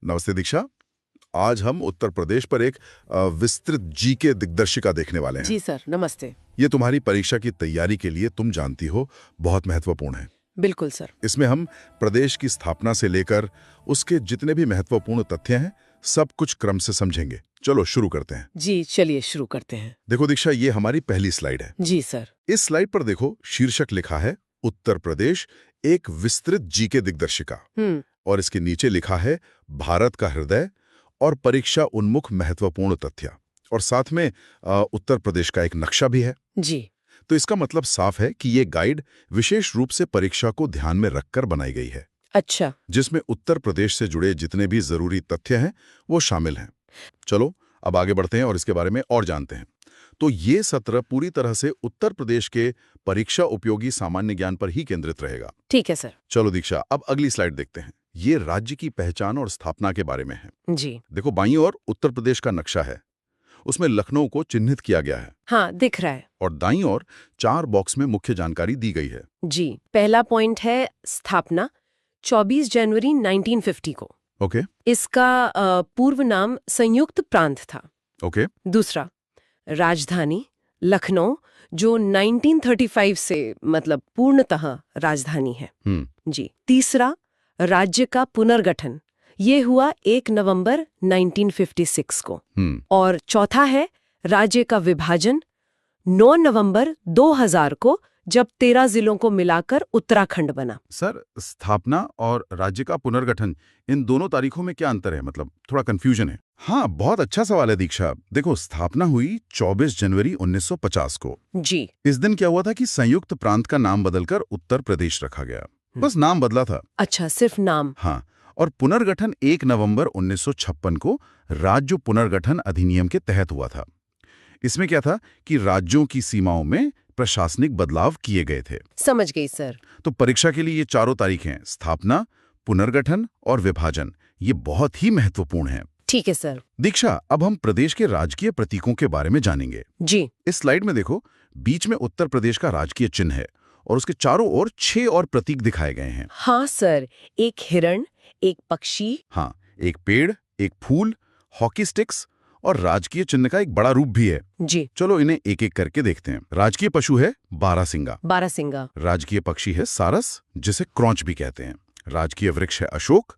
नमस्ते दीक्षा। आज हम उत्तर प्रदेश पर एक विस्तृत जीके दिग्दर्शिका देखने वाले हैं। जी सर, नमस्ते। ये तुम्हारी परीक्षा की तैयारी के लिए, तुम जानती हो, बहुत महत्वपूर्ण है। बिल्कुल सर। इसमें हम प्रदेश की स्थापना से लेकर उसके जितने भी महत्वपूर्ण तथ्य हैं, सब कुछ क्रम से समझेंगे। चलो शुरू करते हैं। जी चलिए शुरू करते हैं। देखो दीक्षा, ये हमारी पहली स्लाइड है। जी सर। इस स्लाइड पर देखो, शीर्षक लिखा है उत्तर प्रदेश एक विस्तृत जीके दिग्दर्शिका, और इसके नीचे लिखा है भारत का हृदय और परीक्षा उन्मुख महत्वपूर्ण तथ्य, और साथ में उत्तर प्रदेश का एक नक्शा भी है। जी। तो इसका मतलब साफ है कि ये गाइड विशेष रूप से परीक्षा को ध्यान में रखकर बनाई गई है। अच्छा। जिसमें उत्तर प्रदेश से जुड़े जितने भी जरूरी तथ्य हैं वो शामिल हैं। चलो अब आगे बढ़ते हैं और इसके बारे में और जानते हैं। तो ये सत्र पूरी तरह से उत्तर प्रदेश के परीक्षा उपयोगी सामान्य ज्ञान पर ही केंद्रित रहेगा। ठीक है सर। चलो दीक्षा, अब अगली स्लाइड देखते हैं। ये राज्य की पहचान और स्थापना के बारे में है। जी। देखो, बाईं ओर उत्तर प्रदेश का नक्शा है, उसमें लखनऊ को चिन्हित किया गया है। हाँ, दिख रहा है। और दाईं ओर 4 बॉक्स में मुख्य जानकारी दी गई है। जी। पहला पॉइंट है स्थापना 24 जनवरी 1950 को। ओके। इसका पूर्व नाम संयुक्त प्रांत था। ओके। दूसरा, राजधानी लखनऊ, जो 1935 से मतलब पूर्णतः राजधानी है। जी। तीसरा, राज्य का पुनर्गठन, ये हुआ 1 नवंबर 1956 को। और चौथा है राज्य का विभाजन 9 नवंबर 2000 को, जब 13 जिलों को मिलाकर उत्तराखंड बना। सर, स्थापना और राज्य का पुनर्गठन, इन दोनों तारीखों में क्या अंतर है? मतलब थोड़ा कंफ्यूजन है। हाँ, बहुत अच्छा सवाल है दीक्षा। देखो, स्थापना हुई 24 जनवरी 1950 को। जी। इस दिन क्या हुआ था कि संयुक्त प्रांत का नाम बदलकर उत्तर प्रदेश रखा गया। बस नाम बदला था। अच्छा, सिर्फ नाम। हाँ, और पुनर्गठन 1 नवंबर 1956 को राज्य पुनर्गठन अधिनियम के तहत हुआ था। इसमें क्या था कि राज्यों की सीमाओं में प्रशासनिक बदलाव किए गए थे। समझ गई सर। तो परीक्षा के लिए ये चारों तारीखें, स्थापना, पुनर्गठन और विभाजन, ये बहुत ही महत्वपूर्ण हैं। ठीक है सर। दीक्षा, अब हम प्रदेश के राजकीय प्रतीकों के बारे में जानेंगे। जी। इस स्लाइड में देखो, बीच में उत्तर प्रदेश का राजकीय चिन्ह है और उसके चारों ओर 6 और प्रतीक दिखाए गए हैं। हाँ सर, एक हिरण, एक पक्षी, हाँ, एक पेड़, एक फूल, हॉकी स्टिक्स और राजकीय चिन्ह का एक बड़ा रूप भी है। जी। चलो इन्हें एक एक करके देखते हैं। राजकीय पशु है बारहसिंगा। बारहसिंगा। राजकीय पक्षी है सारस, जिसे क्रॉच भी कहते हैं। राजकीय वृक्ष है अशोक।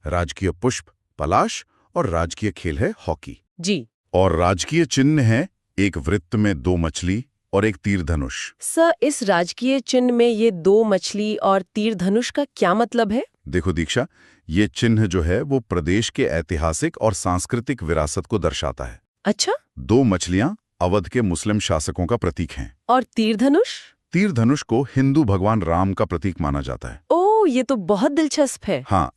राजकीय पुष्प पलाश। और राजकीय खेल है हॉकी। जी। और राजकीय चिन्ह है एक वृत्त में 2 मछली और एक तीर धनुष। सर, इस राजकीय चिन्ह में ये 2 मछली और तीर धनुष का क्या मतलब है? देखो दीक्षा, ये चिन्ह जो है वो प्रदेश के ऐतिहासिक और सांस्कृतिक विरासत को दर्शाता है। अच्छा। 2 मछलियां अवध के मुस्लिम शासकों का प्रतीक हैं। और तीर धनुष? तीर धनुष को हिंदू भगवान राम का प्रतीक माना जाता है। ओह, ये तो बहुत दिलचस्प है। हाँ,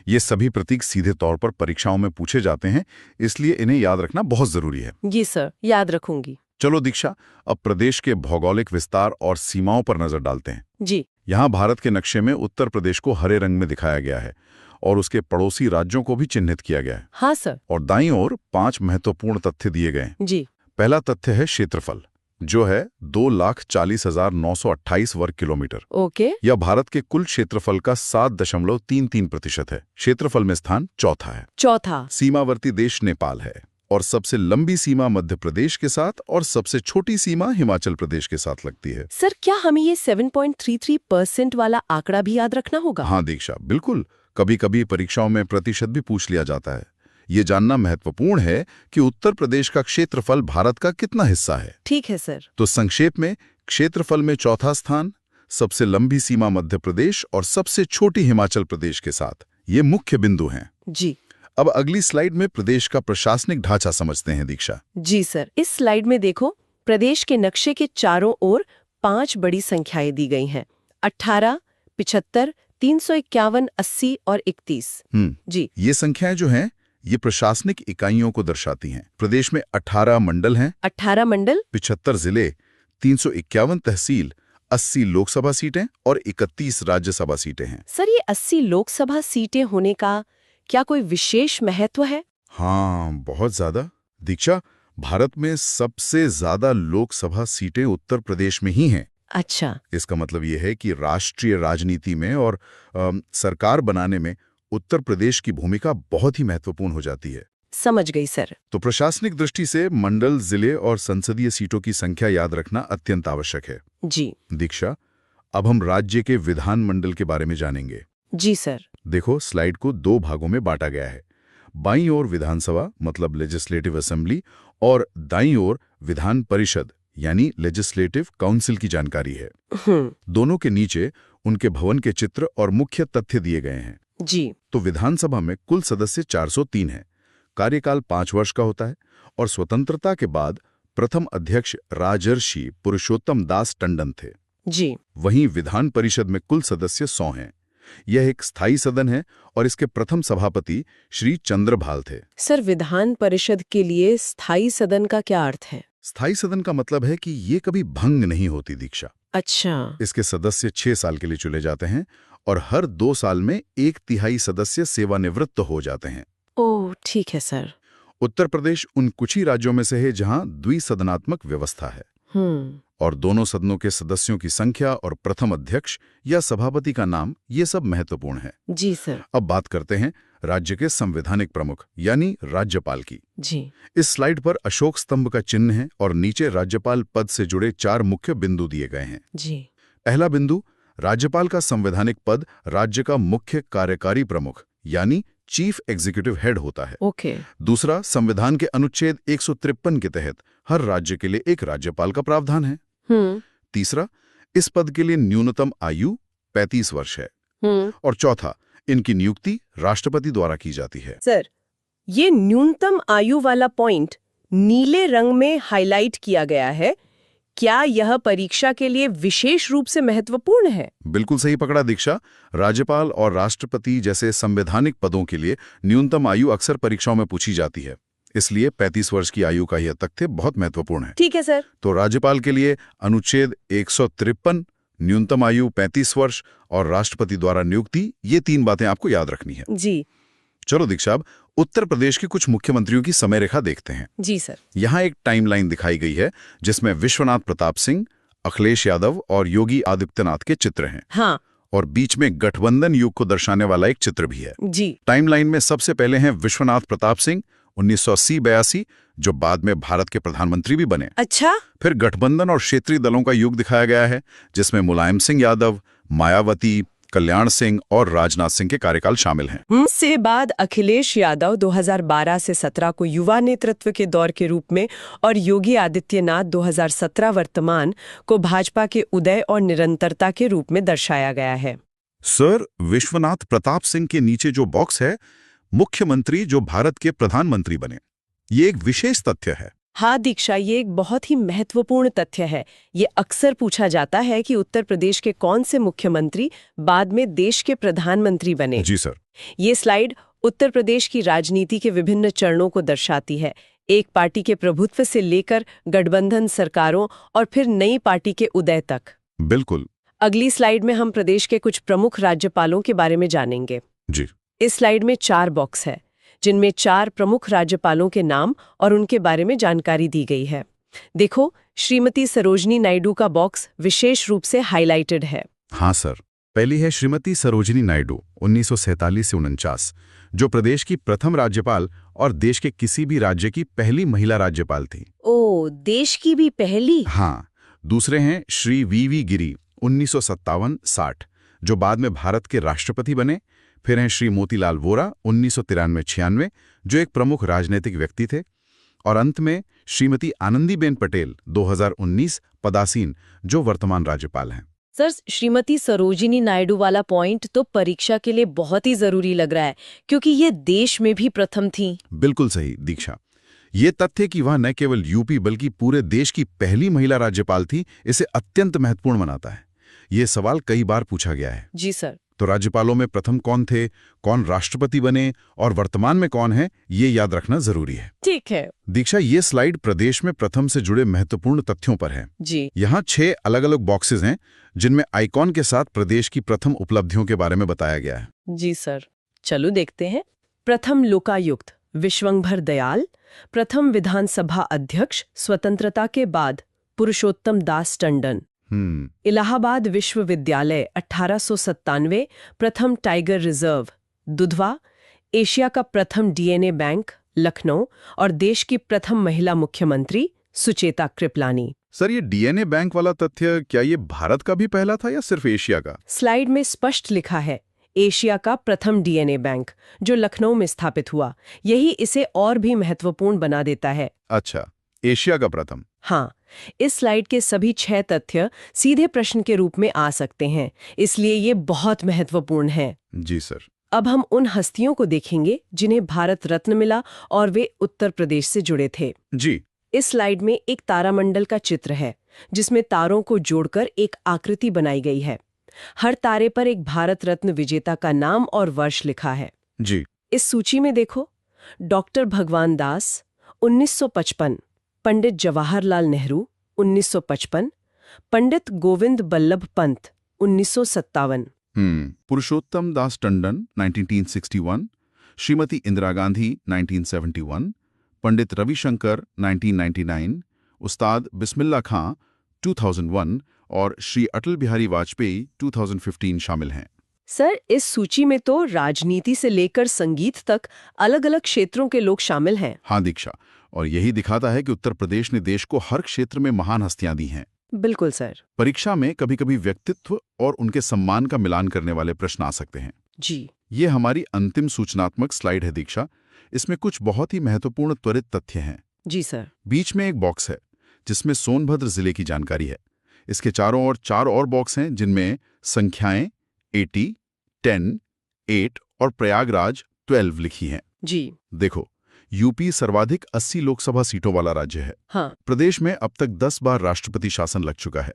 ये सभी प्रतीक सीधे तौर पर परीक्षाओं में पूछे जाते हैं, इसलिए इन्हें याद रखना बहुत जरूरी है। जी सर, याद रखूंगी। चलो दीक्षा, अब प्रदेश के भौगोलिक विस्तार और सीमाओं पर नजर डालते हैं। जी। यहाँ भारत के नक्शे में उत्तर प्रदेश को हरे रंग में दिखाया गया है और उसके पड़ोसी राज्यों को भी चिन्हित किया गया है। हाँ सर। और दाईं ओर 5 महत्वपूर्ण तथ्य दिए गए। जी। पहला तथ्य है क्षेत्रफल, जो है 2,40,928 वर्ग किलोमीटर। ओके। यह भारत के कुल क्षेत्रफल का 7.33% है। क्षेत्रफल में स्थान चौथा है। चौथा। सीमावर्ती देश नेपाल है और सबसे लंबी सीमा मध्य प्रदेश के साथ और सबसे छोटी सीमा हिमाचल प्रदेश के साथ लगती है। सर, क्या हमें ये 7.33% वाला आंकड़ा भी याद रखना होगा? हाँ दीक्षा, बिल्कुल। कभी कभी परीक्षाओं में प्रतिशत भी पूछ लिया जाता है। ये जानना महत्वपूर्ण है कि उत्तर प्रदेश का क्षेत्रफल भारत का कितना हिस्सा है। ठीक है सर। तो संक्षेप में, क्षेत्रफल में चौथा स्थान, सबसे लंबी सीमा मध्य प्रदेश और सबसे छोटी हिमाचल प्रदेश के साथ, ये मुख्य बिंदु हैं। जी। अब अगली स्लाइड में प्रदेश का प्रशासनिक ढांचा समझते हैं दीक्षा। जी सर, इस स्लाइड में देखो, प्रदेश के नक्शे के चारों ओर 5 बड़ी संख्याएं दी गई हैं। 18, 75, 351, 80 और 31। जी। ये संख्याएं जो हैं, ये प्रशासनिक इकाइयों को दर्शाती हैं। प्रदेश में 18 मंडल हैं। 18 मंडल, 75 जिले, 351 तहसील, 80 लोकसभा सीटें और 31 राज्यसभा सीटें हैं। सर, ये 80 लोकसभा सीटें होने का क्या कोई विशेष महत्व है? हाँ, बहुत ज्यादा। दीक्षा, भारत में सबसे ज्यादा लोकसभा सीटें उत्तर प्रदेश में ही हैं। अच्छा। इसका मतलब ये है कि राष्ट्रीय राजनीति में और सरकार बनाने में उत्तर प्रदेश की भूमिका बहुत ही महत्वपूर्ण हो जाती है। समझ गई सर। तो प्रशासनिक दृष्टि से मंडल, जिले और संसदीय सीटों की संख्या याद रखना अत्यंत आवश्यक है। जी दीक्षा, अब हम राज्य के विधानमंडल के बारे में जानेंगे। जी सर। देखो, स्लाइड को 2 भागों में बांटा गया है। बाईं ओर विधानसभा मतलब लेजिस्लेटिव असेंबली और दाईं ओर विधान परिषद यानी लेजिस्लेटिव काउंसिल की जानकारी है। दोनों के नीचे उनके भवन के चित्र और मुख्य तथ्य दिए गए हैं। जी। तो विधानसभा में कुल सदस्य 403 हैं, कार्यकाल 5 वर्ष का होता है और स्वतंत्रता के बाद प्रथम अध्यक्ष राजर्षि पुरुषोत्तम दास टंडन थे। जी। वहीं विधान परिषद में कुल सदस्य 100 हैं। यह एक स्थायी सदन है और इसके प्रथम सभापति श्री चंद्रभाल थे। सर, विधान परिषद के लिए स्थायी सदन का क्या अर्थ है? स्थायी सदन का मतलब है कि ये कभी भंग नहीं होती, दीक्षा। अच्छा। इसके सदस्य 6 साल के लिए चुने जाते हैं और हर 2 साल में 1/3 सदस्य सेवानिवृत्त हो जाते हैं। ओह, ठीक है सर। उत्तर प्रदेश उन कुछ ही राज्यों में से है जहां द्विसदनात्मक व्यवस्था है और दोनों सदनों के सदस्यों की संख्या और प्रथम अध्यक्ष या सभापति का नाम, ये सब महत्वपूर्ण है। जी सर। अब बात करते हैं राज्य के संवैधानिक प्रमुख यानी राज्यपाल की। जी। इस स्लाइड पर अशोक स्तंभ का चिन्ह है और नीचे राज्यपाल पद से जुड़े 4 मुख्य बिंदु दिए गए हैं। जी। पहला बिंदु, राज्यपाल का संवैधानिक पद राज्य का मुख्य कार्यकारी प्रमुख यानी चीफ एग्जीक्यूटिव हेड होता है। ओके। दूसरा, संविधान के अनुच्छेद 153 के तहत हर राज्य के लिए एक राज्यपाल का प्रावधान है। तीसरा, इस पद के लिए न्यूनतम आयु 35 वर्ष है। और चौथा, इनकी नियुक्ति राष्ट्रपति द्वारा की जाती है। सर, ये न्यूनतम आयु वाला पॉइंट नीले रंग में हाईलाइट किया गया है। क्या यह परीक्षा के लिए विशेष रूप से महत्वपूर्ण है? बिल्कुल सही पकड़ा दीक्षा। राज्यपाल और राष्ट्रपति जैसे संवैधानिक पदों के लिए न्यूनतम आयु अक्सर परीक्षाओं में पूछी जाती है, इसलिए 35 वर्ष की आयु का यह तथ्य बहुत महत्वपूर्ण है। ठीक है सर। तो राज्यपाल के लिए अनुच्छेद 153, न्यूनतम आयु 35 वर्ष और राष्ट्रपति द्वारा नियुक्ति, ये 3 बातें आपको याद रखनी है। जी। चलो दीक्षा, अब उत्तर प्रदेश के कुछ मुख्यमंत्रियों की समय रेखा देखते हैं। जी सर। यहाँ एक टाइमलाइन दिखाई गई है जिसमें विश्वनाथ प्रताप सिंह, अखिलेश यादव और योगी आदित्यनाथ के चित्र हैं। हाँ। और बीच में गठबंधन युग को दर्शाने वाला एक चित्र भी है। जी। टाइमलाइन में सबसे पहले हैं विश्वनाथ प्रताप सिंह 1980-82, जो बाद में भारत के प्रधानमंत्री भी बने। अच्छा। फिर गठबंधन और क्षेत्रीय दलों का युग दिखाया गया है जिसमें मुलायम सिंह यादव, मायावती, कल्याण सिंह और राजनाथ सिंह के कार्यकाल शामिल हैं। से बाद अखिलेश यादव 2012 से 17 को युवा नेतृत्व के दौर के रूप में और योगी आदित्यनाथ 2017 वर्तमान को भाजपा के उदय और निरंतरता के रूप में दर्शाया गया है। सर, विश्वनाथ प्रताप सिंह के नीचे जो बॉक्स है, मुख्यमंत्री जो भारत के प्रधानमंत्री बने, ये एक विशेष तथ्य है। हाँ दीक्षा, ये एक बहुत ही महत्वपूर्ण तथ्य है। ये अक्सर पूछा जाता है कि उत्तर प्रदेश के कौन से मुख्यमंत्री बाद में देश के प्रधानमंत्री बने। जी सर। ये स्लाइड उत्तर प्रदेश की राजनीति के विभिन्न चरणों को दर्शाती है, एक पार्टी के प्रभुत्व से लेकर गठबंधन सरकारों और फिर नई पार्टी के उदय तक। बिल्कुल। अगली स्लाइड में हम प्रदेश के कुछ प्रमुख राज्यपालों के बारे में जानेंगे। जी। इस स्लाइड में 4 बॉक्स है जिनमें 4 प्रमुख राज्यपालों के नाम और उनके बारे में जानकारी दी गई है। देखो, श्रीमती सरोजिनी नायडू का बॉक्स विशेष रूप से हाईलाइटेड है। हाँ सर, पहली है श्रीमती सरोजिनी नायडू 1947 से 49, जो प्रदेश की प्रथम राज्यपाल और देश के किसी भी राज्य की पहली महिला राज्यपाल थी। ओ, देश की भी पहली? हाँ। दूसरे हैं श्री वी गिरी 1957-60, जो बाद में भारत के राष्ट्रपति बने। फिर हैं श्री मोतीलाल वोरा 1993-96, जो एक प्रमुख राजनीतिक व्यक्ति थे। और अंत में श्रीमती आनंदीबेन पटेल 2019 पदासीन, जो वर्तमान राज्यपाल हैं। सर, श्रीमती सरोजिनी नायडू वाला पॉइंट तो परीक्षा के लिए बहुत ही जरूरी लग रहा है, क्योंकि ये देश में भी प्रथम थी। बिल्कुल सही दीक्षा। ये तथ्य कि वह न केवल यूपी बल्कि पूरे देश की पहली महिला राज्यपाल थी, इसे अत्यंत महत्वपूर्ण बनाता है। ये सवाल कई बार पूछा गया है। जी सर। तो राज्यपालों में प्रथम कौन थे, कौन राष्ट्रपति बने और वर्तमान में कौन है, ये याद रखना जरूरी है। ठीक है दीक्षा, ये स्लाइड प्रदेश में प्रथम से जुड़े महत्वपूर्ण तथ्यों पर है। जी। यहाँ 6 अलग अलग बॉक्सेस हैं जिनमें आइकॉन के साथ प्रदेश की प्रथम उपलब्धियों के बारे में बताया गया है। जी सर, चलो देखते हैं। प्रथम लोकायुक्त विश्वंभर दयाल, प्रथम विधानसभा अध्यक्ष स्वतंत्रता के बाद पुरुषोत्तम दास टंडन। इलाहाबाद विश्वविद्यालय 1897, प्रथम टाइगर रिजर्व दुधवा, एशिया का प्रथम डीएनए बैंक लखनऊ और देश की प्रथम महिला मुख्यमंत्री सुचेता कृपलानी। सर, ये डीएनए बैंक वाला तथ्य क्या ये भारत का भी पहला था या सिर्फ एशिया का? स्लाइड में स्पष्ट लिखा है एशिया का प्रथम डीएनए बैंक जो लखनऊ में स्थापित हुआ। यही इसे और भी महत्वपूर्ण बना देता है। अच्छा, एशिया का प्रथम। हाँ, इस स्लाइड के सभी 6 तथ्य सीधे प्रश्न के रूप में आ सकते हैं, इसलिए ये बहुत महत्वपूर्ण है। जी सर। अब हम उन हस्तियों को देखेंगे जिन्हें भारत रत्न मिला और वे उत्तर प्रदेश से जुड़े थे। जी। इस स्लाइड में एक तारामंडल का चित्र है जिसमें तारों को जोड़कर एक आकृति बनाई गई है। हर तारे पर एक भारत रत्न विजेता का नाम और वर्ष लिखा है। जी। इस सूची में देखो, डॉक्टर भगवान दास 1955, पंडित जवाहरलाल नेहरू 1955, पंडित गोविंद बल्लभ पंत 1957, पुरुषोत्तम दास टंडन 1961, श्रीमती इंदिरा गांधी 1971, पंडित रविशंकर 1999, उस्ताद बिस्मिल्लाह खां 2001 और श्री अटल बिहारी वाजपेयी 2015 शामिल हैं। सर, इस सूची में तो राजनीति से लेकर संगीत तक अलग-अलग क्षेत्रों के लोग शामिल हैं। हाँ दीक्षा, और यही दिखाता है कि उत्तर प्रदेश ने देश को हर क्षेत्र में महान हस्तियां दी हैं। बिल्कुल सर। परीक्षा में कभी-कभी व्यक्तित्व और उनके सम्मान का मिलान करने वाले प्रश्न आ सकते हैं। जी। ये हमारी अंतिम सूचनात्मक स्लाइड है दीक्षा। इसमें कुछ बहुत ही महत्वपूर्ण त्वरित तथ्य हैं। जी सर। बीच में एक बॉक्स है जिसमें सोनभद्र जिले की जानकारी है। इसके चारों ओर 4 और बॉक्स हैं जिनमें संख्याएं 80, 10, 8 और प्रयागराज 12 लिखी हैं। जी। देखो, यूपी सर्वाधिक 80 लोकसभा सीटों वाला राज्य है। हाँ। प्रदेश में अब तक 10 बार राष्ट्रपति शासन लग चुका है।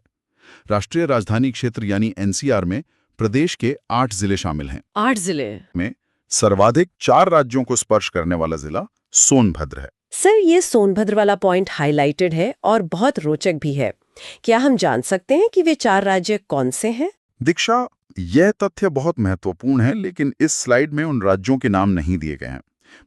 राष्ट्रीय राजधानी क्षेत्र यानी एनसीआर में प्रदेश के 8 जिले शामिल हैं। 8 जिले में सर्वाधिक 4 राज्यों को स्पर्श करने वाला जिला सोनभद्र है। सर, ये सोनभद्र वाला पॉइंट हाईलाइटेड है और बहुत रोचक भी है। क्या हम जान सकते हैं कि वे 4 राज्य कौन से हैं? दीक्षा, यह तथ्य बहुत महत्वपूर्ण है, लेकिन इस स्लाइड में उन राज्यों के नाम नहीं दिए गए हैं।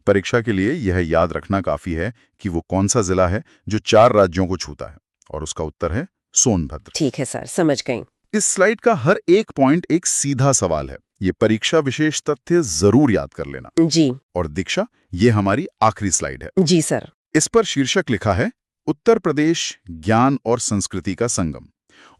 परीक्षा के लिए यह याद रखना काफी है कि वो कौन सा जिला है जो 4 राज्यों को छूता है, और उसका उत्तर है सोनभद्र। ठीक है सर, समझ गई। इस स्लाइड का हर एक पॉइंट एक सीधा सवाल है। ये परीक्षा विशेष तथ्य जरूर याद कर लेना। जी। और दीक्षा, ये हमारी आखिरी स्लाइड है। जी सर। इस पर शीर्षक लिखा है उत्तर प्रदेश ज्ञान और संस्कृति का संगम,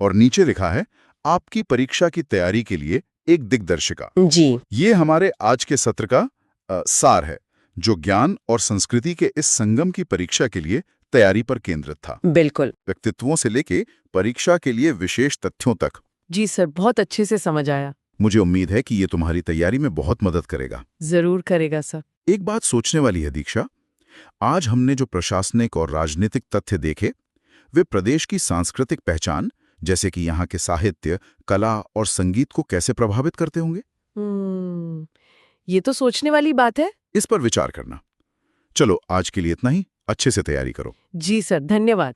और नीचे लिखा है आपकी परीक्षा की तैयारी के लिए एक दिग्दर्शिका। जी। ये हमारे आज के सत्र का सार है, जो ज्ञान और संस्कृति के इस संगम की परीक्षा के लिए तैयारी पर केंद्रित था। बिल्कुल। व्यक्तित्वों से लेके परीक्षा के लिए विशेष तथ्यों तक। जी सर, बहुत अच्छे से समझ आया। मुझे उम्मीद है कि ये तुम्हारी तैयारी में बहुत मदद करेगा। जरूर करेगा सर। एक बात सोचने वाली है दीक्षा, आज हमने जो प्रशासनिक और राजनीतिक तथ्य देखे, वे प्रदेश की सांस्कृतिक पहचान, जैसे कि यहाँ के साहित्य, कला और संगीत को कैसे प्रभावित करते होंगे? ये तो सोचने वाली बात है। इस पर विचार करना। चलो, आज के लिए इतना ही। अच्छे से तैयारी करो। जी सर, धन्यवाद।